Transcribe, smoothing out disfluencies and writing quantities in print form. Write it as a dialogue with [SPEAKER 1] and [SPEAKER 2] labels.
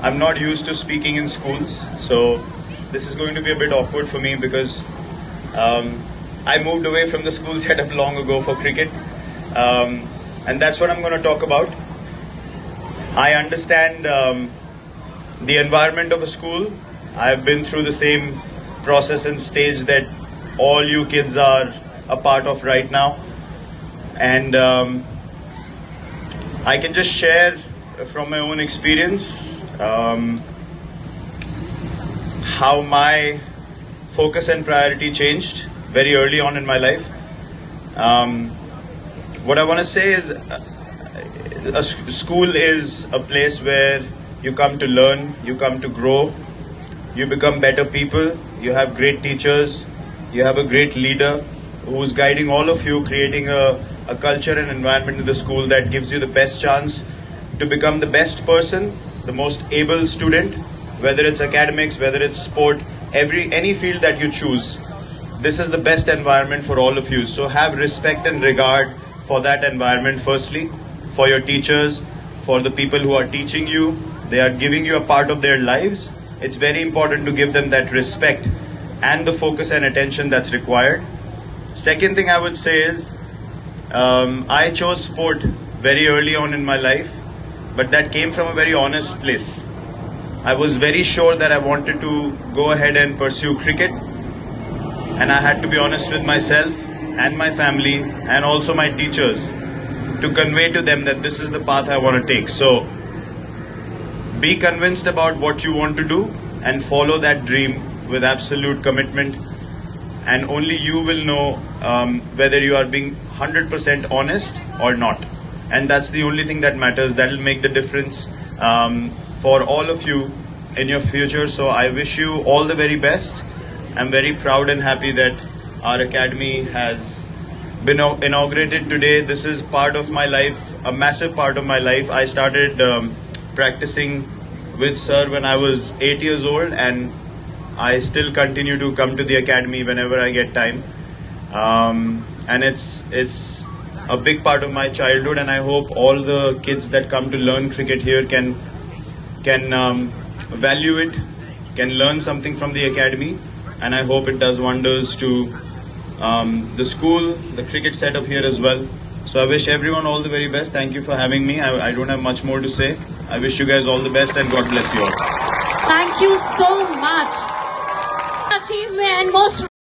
[SPEAKER 1] I'm not used to speaking in schools, so this is going to be a bit awkward for me because I moved away from the school setup long ago for cricket, and that's what I'm going to talk about. I understand the environment of a school. I've been through the same process and stage that all you kids are a part of right now, and I can just share from my own experience how my focus and priority changed very early on in my life. What I want to say is school is a place where you come to learn, you come to grow, you become better people, you have great teachers, you have a great leader who's guiding all of you, creating a culture and environment in the school that gives you the best chance to become the best person, the most able student, whether it's academics, whether it's sport, any field that you choose. This is the best environment for all of you. So have respect and regard for that environment firstly, for your teachers, for the people who are teaching you. They are giving you a part of their lives. It's very important to give them that respect and the focus and attention that's required. Second thing I would say is I chose sport very early on in my life, but that came from a very honest place. I was very sure that I wanted to go ahead and pursue cricket, and I had to be honest with myself and my family and also my teachers to convey to them that this is the path I want to take. So be convinced about what you want to do and follow that dream with absolute commitment, and only you will know whether you are being 100% honest or not. And that's the only thing that matters. That will make the difference for all of you in your future. So I wish you all the very best. I'm very proud and happy that our academy has been inaugurated today. This is part of my life, a massive part of my life. I started practicing with sir when I was 8 years old, and I still continue to come to the academy whenever I get time. And it's a big part of my childhood, and I hope all the kids that come to learn cricket here can value it, can learn something from the academy, and I hope it does wonders to the school, the cricket setup here as well. So I wish everyone all the very best. Thank you for having me. I don't have much more to say. I wish you guys all the best, and God bless you all.
[SPEAKER 2] Thank you so much. Achievement most